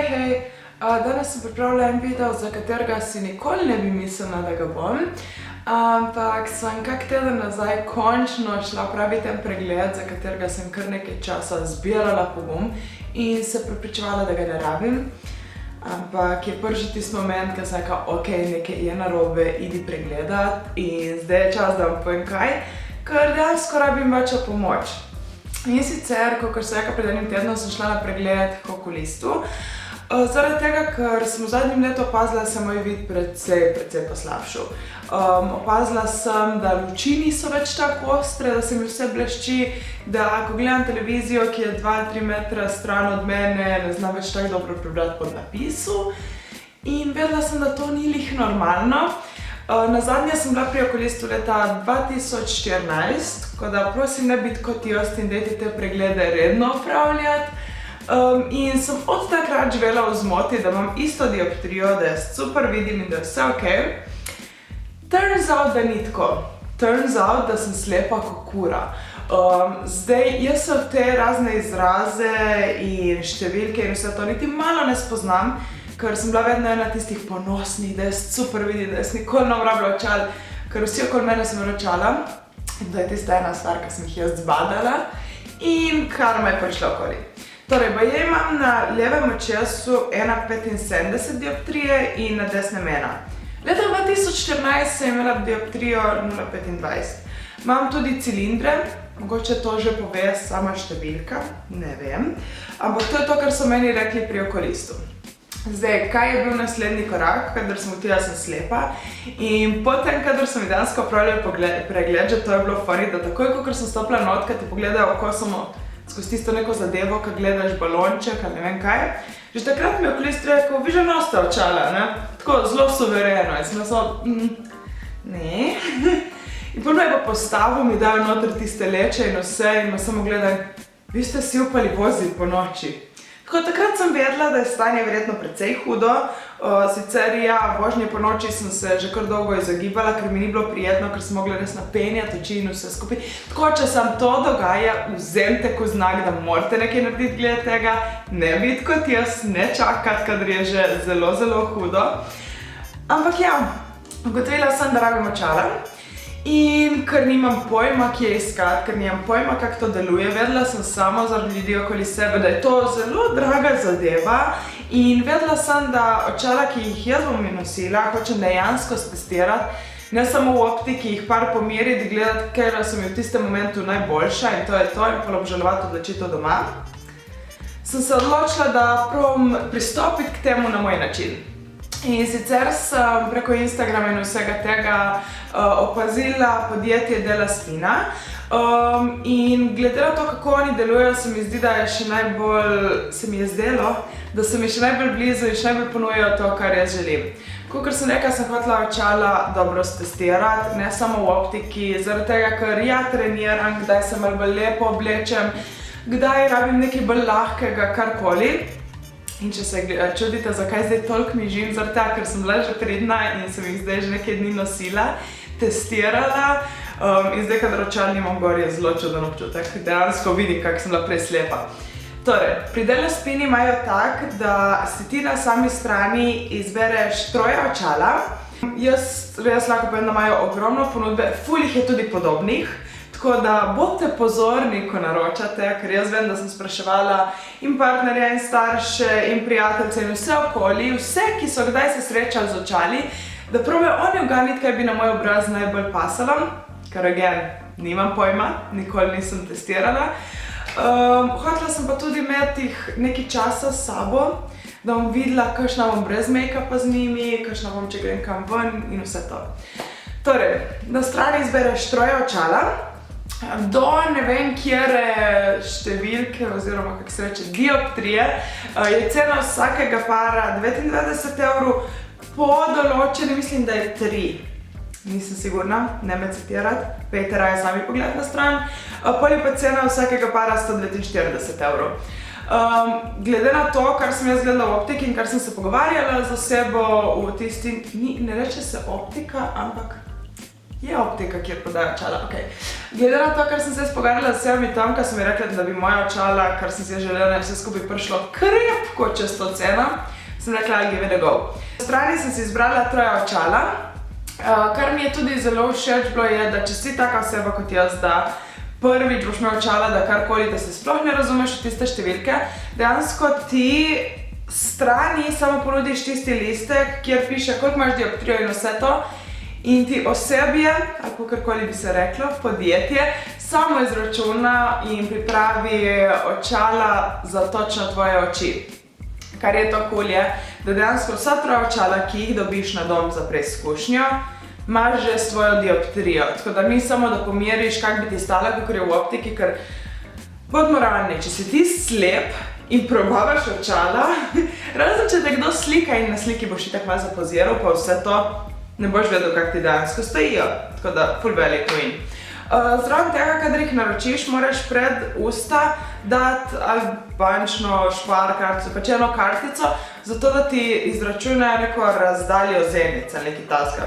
Hej! Danes sem pripravila en video, za katerega si nikoli ne bi mislila, da ga bom. Ampak sem kak teden nazaj končno šla opraviti en pregled, za katerega sem kar nekaj časa zbirala pogum in se prepričevala, da ga ne rabim. Ampak je prvi tisti moment, ko sem rekla, ok, nekaj je narobe, idi pregledat in zdaj je čas, da vam povem kaj, ker dejansko rabim večjo pomoč. In sicer, kakor sem rekla pred enim tednom, sem šla na pregled k okulistu. Zaradi tega, ker sem v zadnjem letu opazila, da se moj vid precej poslabšal. Opazila sem, da luči niso več tako ostre, da se mi vse blešči, da ko gledam televizijo, ki je 2-3 metra stran od mene, ne znam več tako dobro prebrati pod napisu. In vedela sem, da to ni lih normalno. Nazadnje sem bila pri okulistu leta 2014, tako da prosim ne biti kot jaz in dajte te preglede redno opravljati. In sem od takrat živela v zmoti, da imam isto dioptrijo, da jaz super vidim in da je vse ok. Turns out, da ni tako. Turns out, da sem slepa kot kura. Zdaj, jaz se v te razne izraze in številke in vse to niti malo ne spoznam, ker sem bila vedno ena tistih ponosnih, da jaz super vidim, da jaz nikoli ne rabila očal, ker vsi okoli mene so imeli očala. In to je tista ena stvar, ki sem jih jaz zbadala in karma je prišla okoli. Torej, baje imam na levem očesu 1,75 dioptrije in na desnem 1. Leta 2014 sem imela dioptrijo 0,25. Imam tudi cilindre, mogoče to že pove sama številka, ne vem. Ampak to je to, kar so meni rekli pri okulistu. Zdaj, kaj je bil naslednji korak, kadar sem utila, sem slepa. In potem, kadar sem dejansko opravljala pregled, že to je bilo funny, da takoj, ko sem stopila not, kad ti pogledajo oko samo skozi tisto neko zadevo, kad gledaš balonček ali ne vem kaj. Že takrat mi je okulist rekel, vi že noste očala, ne? Tako zelo suvereno. In sem samo, ne. In potem me je pa postavil, mi dajo noter tiste leče in vse in me samo gledaj, vi ste si upali voziti po noči. Tako takrat sem vedela, da je stanje verjetno precej hudo. Sicer ja, vožnje po noči sem se že kar dolgo izogibala, ker mi ni bilo prijetno, ker sem mogla res napenjati oči in vse skupaj. Tako, če se vam to dogaja, vzemite kot znak, da morate nekaj narediti glede tega, ne biti kot jaz, ne čakati, kadar je že zelo, zelo hudo. Ampak ja, ugotovila sem, da rabim očala. In ker nimam pojma, kje iskati, ker nimam pojma, kako to deluje, vedela sem samo zaradi ljudi okoli sebe, da je to zelo draga zadeva in vedela sem, da očala, ki jih jaz bom nosila, hočem dejansko stestirati, ne samo v optiki, jih par pomeriti, gledati, ker so mi v tistem momentu najboljša in to je to in pol obžalovati odločitev doma. Sem se odločila, da probam pristopiti k temu na moj način. In sicer sem preko Instagrama in vsega tega opazila podjetje Della Spina. In glede na to, kako oni delujejo, se mi zdi, da je še najbolj, se mi je zdelo, da so mi še najbolj blizu in še najbolj ponujajo to, kar jaz želim. Kakor sem rekla, sem hotela očala dobro stestirati, ne samo v optiki, zaradi tega, ker ja treniram, kdaj se malo bolj lepo oblečem, kdaj rabim nekaj bolj lahkega, karkoli. In če se čudite, zakaj zdaj toliko mižim, zaradi tega, ker sem bila že pridna in sem jih zdaj že nekaj dni nosila, testirala in zdaj, kadar očal nimam gor, je zelo čuden občutek. Dejansko vidim, kako sem bila prej slepa. Torej, pri Della Spini imajo tak, da si ti na sami strani izbereš 3 očala. Jaz res lahko povem, da imajo ogromno ponudbe, ful jih je tudi podobnih. Tako da bodite pozorni, ko naročate, ker jaz vem, da sem spraševala in partnerja, in starše, in prijateljce, in vse okoli, vse, ki so kdaj se srečali z očali, da probajo oni uganiti, kaj bi na moj obraz najbolj pasalo, ker again, nimam pojma, nikoli nisem testirala. Hotela sem pa tudi imeti nekaj časa s sabo, da bom videla, kakšna bom brez make-upa z njimi, kakšna bom, če grem kam ven in vse to. Torej, na strani izbereš 3 očala. Do ne vem kjere številke oziroma, kako se reče, dioptrije, je cena vsakega para 99 €, po določeni mislim, da je 3. Nisem sigurna, ne me citirati, pejte raje sami pogled na stran. Pol je pa cena vsakega para 149 €. Glede na to, kar sem jaz gledala v optiki in kar sem se pogovarjala z osebo v tisti, ne reče se optika, ampak Je optika, kjer prodajo očala, okej. Glede na to, kar sem se pogovarjala z vsemi tam, ko so mi rekli, da bi moja očala, kar sem si želela, vse skupaj prišlo krepko čez to ceno, sem rekla, I'll give it a go. V strani sem si izbrala 3 očala, kar mi je tudi zelo všeč bilo je, da če si taka oseba kot jaz, da prvič boš imel očala, da karkoli, da se sploh ne razumeš v tiste številke, dejansko ti strani samo ponudiš tisti listek, kjer piše, koliko imaš dioptrijo in vse to, in ti osebje, ali kakorkoli bi se reklo, podjetje, samo izračuna in pripravi očala za točno tvoje oči. Kar je to cool je, da dejansko vsa 3 očala, ki jih dobiš na dom za preizkušnjo, imaš že svojo dioptrijo, tako da ni samo, da pomeriš, kak bi ti stala, kakor je v optiki, ker bodimo realni, če si ti slep in probavaš očala, razen če te kdo slika in na sliki boš itak malo zapoziral, pa vse to ne boš vedel, kak ti dejansko stojijo, tako da ful velik win. Zraven tega, kadar jih naročiš, moraš pred usta dati ali bančno špar kartico, pač eno kartico, zato da ti izračunajo neko razdaljo zenic ali nekaj tasga.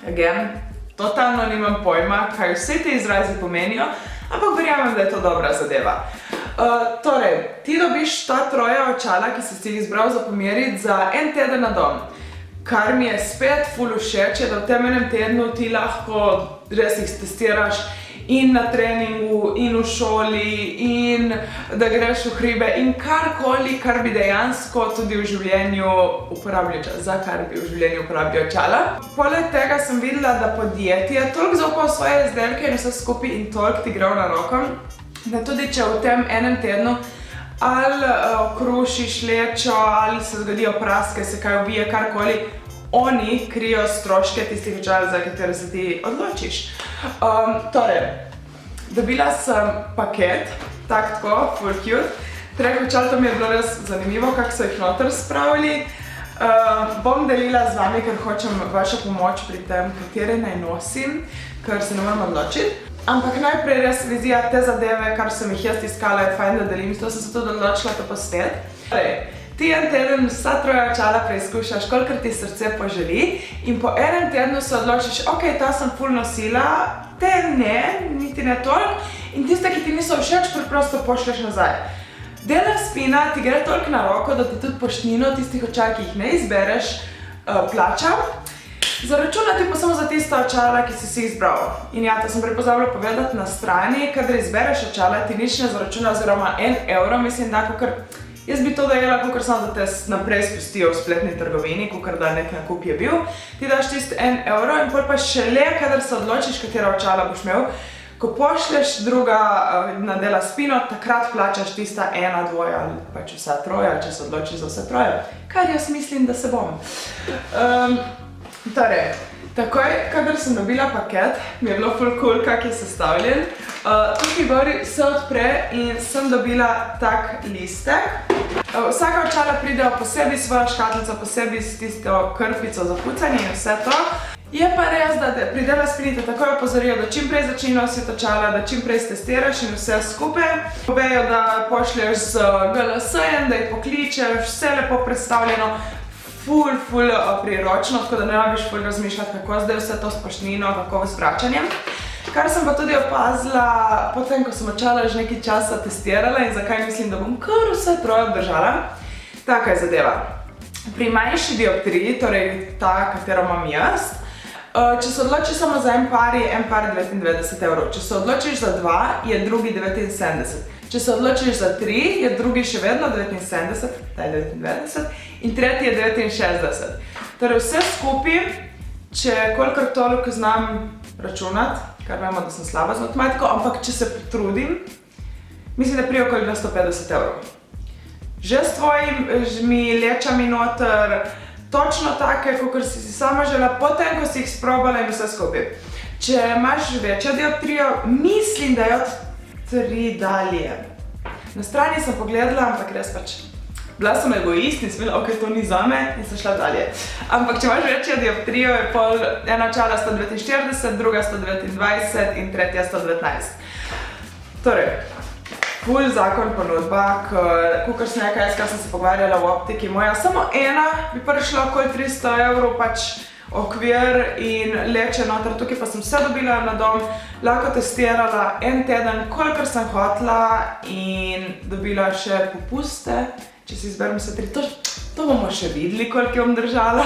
Again, totalno nimam pojma, kaj vse te izrazi pomenijo, ampak verjamem, da je to dobra zadeva. Torej, ti dobiš ta 3 očala, ki si jih izbral za pomeriti za 1 teden na dom. Kar mi je spet ful všeč, je, da v tem enem tednu ti lahko res jih testiraš in na treningu, in v šoli, in da greš v hribe, in karkoli, kar bi dejansko tudi v življenju uporabljal, za kar bi v življenju uporabljal očala. Poleg tega sem videla, da podjetje toliko zaupa v svoje izdelke in vse skupaj in toliko ti gre na roko, da tudi če v tem enem tednu ali okrušiš lečo, ali se zgodijo praske, se kaj ubije, karkoli, oni krijo stroške tistih očal, za katere se ti odločiš. Torej, dobila sem paket, tako, full cute. 3 očal, to mi je bilo res zanimivo, kako so jih noter spravili. Bom delila z vami, ker hočem vašo pomoč pri tem, katere naj nosim, ker se ne moram odločiti. Ampak najprej res vizija te zadeve, kar sem jih jaz iskala, je fajn, da delim, zato sem se tudi odločila to posnet. Ti en teden vsa 3 očala preizkušaš, kolikor ti srce poželi in po enem tednu se odločiš, ok, ta sem ful nosila, te ne, niti ne toliko, in tiste, ki ti niso všeč, preprosto pošlješ nazaj. Delar spina ti gre toliko na roko, da ti tudi poštnino tistih očal, ki jih ne izbereš, plača. Zaračunati pa samo za tista očala, ki si jih izbral. In ja, to sem prepozabila povedati na strani, kadar izbereš očala, ti nič ne zaračuna oziroma 1 evro, mislim, da kakor jaz bi to dajela, kakor samo da te naprej spustijo v spletni trgovini, kakor da nek nakup je bil. Ti daš tist 1 evro in pol pa šele, kadar se odločiš, katera očala boš imel, ko pošlješ druga na Dela Spino, takrat plačaš tista 1, 2 ali pač vsa 3, če se odločiš za vse 3, kar jaz mislim, da se bom. Torej, takoj, kadar sem dobila paket, mi je bilo ful cool, kak je sestavljen. Tukaj gori se odpre in sem dobila tak listek. Vsaka očala pridejo posebej svojo škatlico, posebej s tisto krpico za pucanje in vse to. Je pa res, da pri Dela Spini te takoj opozorijo, da čim prej začni nositi očala, da čim prej testiraš in vse skupaj. Povejo, da pošlješ z GLS-jem, da jih pokličeš, vse lepo predstavljeno. Ful priročno, tako da ne rabiš ful razmišljati, kako zdaj vse to s poštnino, kako s vračanjem. Kar sem pa tudi opazila, potem, ko sem očala že nekaj časa testirala in zakaj mislim, da bom kar vse 3 obdržala. Taka je zadeva. Pri manjši dioptriji, torej ta, katero imam jaz, če se odločiš samo za en par, je en par 99 evrov. Če se odločiš za 2, je drugi 79. Če se odločiš za 3, je drugi še vedno 79, ta je 99, in tretji je 69. Torej vse skupaj, če kolikor toliko znam računati, kar vemo, da sem slaba z matematiko, ampak če se potrudim, mislim, da prije okoli 250 evrov. Že s tvojimi lečami noter, točno take, kakor si sama želela, potem, ko si jih sprobala in vse skupaj. Če imaš večjo dioptrijo, mislim, da je od 3 dalje. Na strani sem pogledala, ampak res pač. Bila sem egoist in sem bila, ok, to ni zame in sem šla dalje. Ampak če imaš večjo dioptrijo, je pol ena očala 149, druga 129 in tretja 119. Torej, ful zakon ponudba, kakor sem nekaj, kar sem se pogovarjala v optiki moja, samo ena bi prišla okoli 300 evrov, pač okvir in leče noter. Tukaj pa sem vse dobila na dom, lahko testirala en teden, kolikor sem hotela in dobila še popuste, če si izberem vse 3. To bomo še videli, koliko bom držala,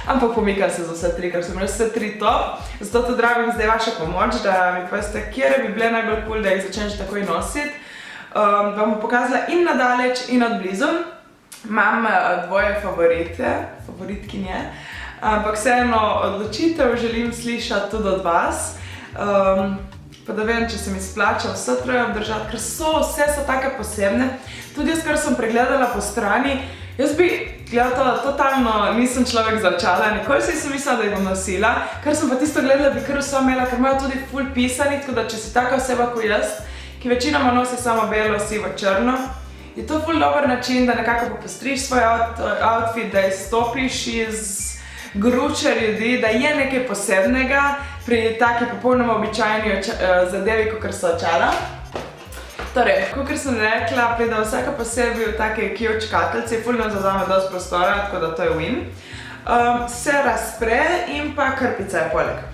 ampak pomikam se za vse 3, ker sem res vse 3 top. Zato to dragim zdaj vaša pomoč, da mi poveste, kjere bi bile najbolj cool, da jih začnem že takoj nositi. Vam bom pokazala in nadaleč in od blizu. Imam dvoje favoritkinje, ampak vseeno odločitev želim slišati tudi od vas. Pa da vem, če se mi splača vse 3 obdržati, ker vse so take posebne. Tudi jaz, kar sem pregledala po strani, jaz bi gledala, totalno nisem človek za očala, nikoli si nisem mislila, da jih bom nosila, ker sem pa tisto gledala, bi kar vse imela, ker imajo tudi ful pisanih, tako da če si taka oseba kot jaz, ki večinoma nosi samo belo, sivo, črno, je to ful dober način, da nekako popestriš svoj outfit, da izstopiš iz gruče ljudi, da je nekaj posebnega pri taki popolnoma običajni zadevi, kakor so očala. Torej, kakor sem rekla, pride vsaka posebej v take cute škatlici, ful nam zavzame dosti prostora, tako da to je win. Se razpre in pa krpica je poleg.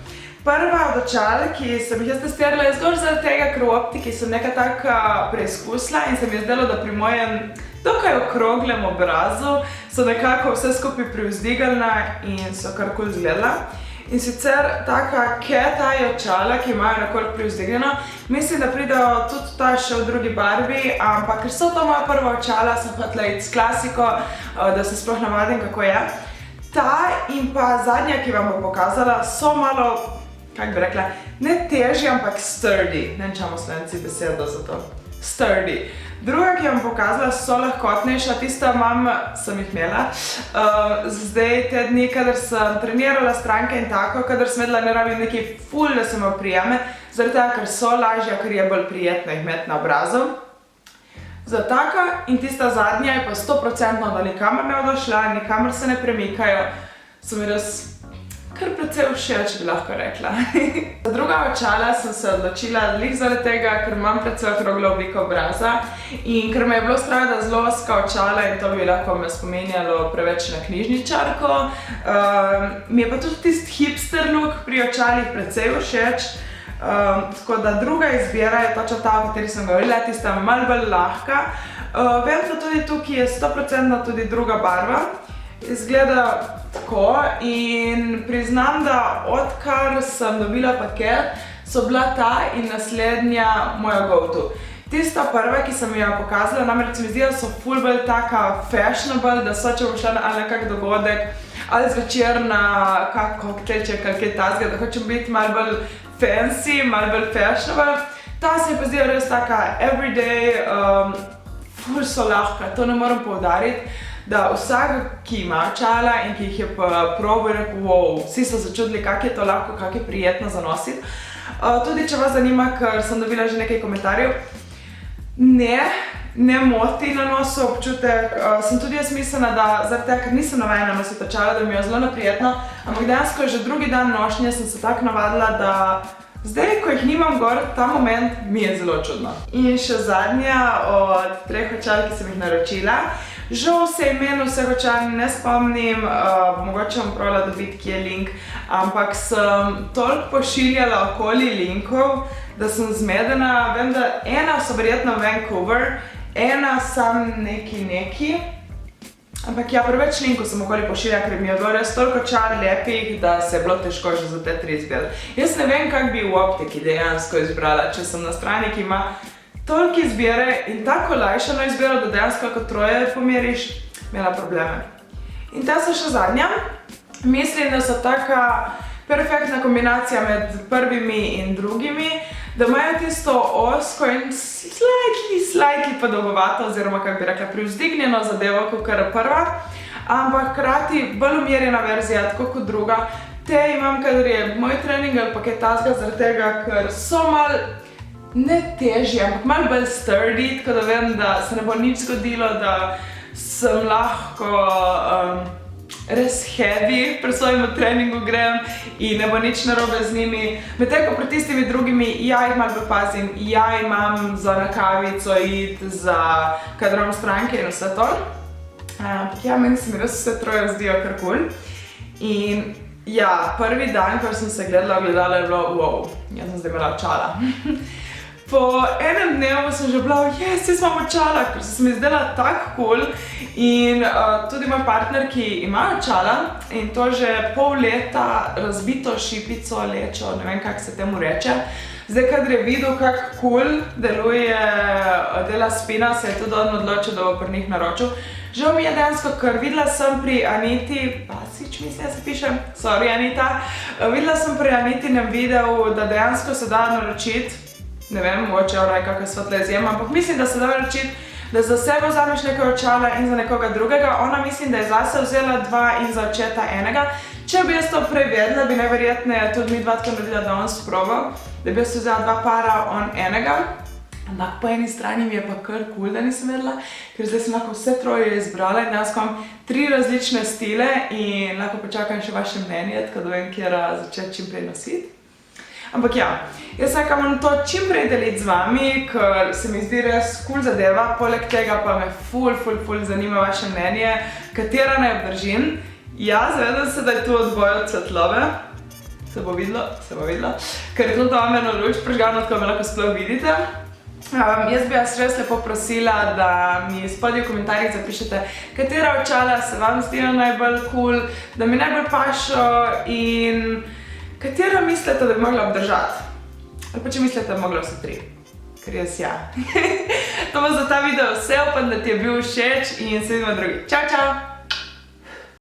Prva od očal, ki sem jih jaz testirala, je zgolj zaradi tega, ker v optiki sem nekaj taka preizkusila in se mi je zdelo, da pri mojem dokaj okroglem obrazu so nekako vse skupaj privzdigalna in so kar cool izgledala. In sicer taka cat-eye očala, ki imajo nekoliko privzdignjeno, mislim, da pridejo tudi ta še v drugi barvi, ampak ker so to moja prva očala, sem hotela iti s klasiko, da se sploh navadim, kako je. Ta in pa zadnja, ki vam bom pokazala, so malo, kako bi rekla, ne težji, ampak sturdy. Ne vem, če imamo Slovenci besedo za to. Sturdy. Druga, ki vam pokazala, so lahkotnejša, tista sem jih imela. Zdaj te dni, kadar sem trenirala stranke in tako, kadar sem vedela, ne rabim nekaj ful, da se me prijeme, zaradi tega, ker so lažja, ker je bolj prijetno jih imeti na obrazu. Za taka in tista zadnja je pa 100%, da nikamor ne bodo šla, nikamor se ne premikajo, so mi res kar precej všeč, bi lahko rekla. Za druga očala sem se odločila glih zaradi tega, ker imam precej okroglo obliko obraza in ker me je bilo strah, da zelo ozka očala in to bi lahko me spomenjalo preveč na knjižničarko. Mi je pa tudi tisti hipster look pri očalih precej všeč, tako da druga izbira je točno ta, o kateri sem govorila, tista malo bolj lahka. Vem pa tudi tukaj je 100% tudi druga barva. Izgleda tako in priznam, da odkar sem dobila paket, so bila ta in naslednja moja go-to. Tista prva, ki sem jo pokazala, namreč mi zdi, da so ful bolj taka fashionable, da so, če bom šla na kak dogodek ali zvečer na kak koktelček ali kaj tazga, da hočem biti malo bolj fancy, malo bolj fashionable. Ta se mi pa zdi res taka everyday, ful so lahka, to ne moram poudariti. Da vsak, ki ima očala in ki jih je probal, je rekel, wow, vsi so začudili, kako je to lahko, kako je prijetno za nositi. Tudi, če vas zanima, ker sem dobila že nekaj komentarjev, ne moti na nosu občutek. Sem tudi jaz mislila, da zaradi tega, ker nisem navajena nositi očala, da mi je zelo neprijetno, ampak dejansko že drugi dan nošnje sem se tako navadila, da zdaj, ko jih nimam gor, ta moment mi je zelo čudno. In še zadnja od 3 očal, ki sem jih naročila. Žal se imenu vseh očal ne spomnim, mogoče bom probala dobiti, kje je link, ampak sem toliko pošiljala okoli linkov, da sem zmedena. Vem, da ena so verjetno Vancouver, ena sam neki, ampak ja, preveč linkov sem okoli pošiljala, ker mi je bilo res toliko očal lepih, da se je bilo težko že za te 3 izbirati. Jaz ne vem, kak bi v optiki dejansko izbrala, če sem na strani, ki ima toliko izbire in tako olajšano izbiro, da dejansko kot 3 pomeriš, imela probleme. In ta so še zadnja. Mislim, da so taka perfektna kombinacija med prvimi in drugimi, da imajo tisto ozko in slightly podolgovato, oziroma, kako bi rekla, privzdignjeno zadevo, kakor prva, ampak hkrati bolj umirjena verzija, tako kot druga. Te imam, kadar je moj trening ali pa kaj tasga, zaradi tega, ker so malo ne težji, ampak malo bolj sturdy, tako da vem, da se ne bo nič zgodilo, da sem lahko res heavy pri svojem treningu grem in ne bo nič narobe z njimi. Medtem ko pri tistimi drugimi, ja, jih malo bolj pazim, ja, imam za na kavico iti, za kadar imam stranke in vse to. Ampak ja, meni se mi res vse 3 zdijo kar cool. In Ja, prvi dan, ko sem se gledala v ogledalo, je bilo wow, jaz sem zdaj imela očala. Po enem dnevu sem že bila, jaz imam očala, ker se mi zdela tako cool in tudi moj partner, ki ima očala in to že pol leta razbito šipico lečo, ne vem, kako se temu reče. Zdaj, kadar je videl, kako cool dela spina, se je tudi on odločil, da bo pri njih naročil. Žal mi je dejansko, ker videla sem pri Aniti Basič, mislim, da se piše, sorry Anita, videla sem pri Anitinem videu, da dejansko se da naročiti, ne vem, mogoče ona je kakšna svetla izjema, ampak mislim, da se da naročiti, da za sebe vzameš nekaj očala in za nekoga drugega. Ona mislim, da je zase vzela 2 in za očeta enega. Če bi jaz to prej vedela, bi najverjetneje tudi mi dva tako naredila, da on sprobal, da bi jaz vzela 2 para, on enega. Ampak po eni strani mi je pa kar cool, da nisem vedela, ker zdaj sem lahko vse troje izbrala in danes imam 3 različne stile in lahko počakam še vaše mnenje, tako da vem, kjera začeti čim prej nositi. Ampak ja, jaz nekam to čim prej deliti z vami, ker se mi zdi res cool zadeva, poleg tega pa me ful zanima vaše mnenje, katera naj obdržim. Ja, zavedam se, da je tu odboj od svetlobe. Se bo videlo, ker je tudi omerno luč prižgano, tako me lahko sploh vidite. Jaz bi vas res lepo prosila, da mi spodaj v komentarjih zapišete, katera očala se vam zdijo najbolj cool, da mi najbolj pašo in katera mislite, da bi mogla obdržati. Ali pa če mislite, da bi mogla vse 3. Ker jaz ja. To bo za ta video vse, upam, da ti je bil všeč in se vidimo drugi. Čau, čau!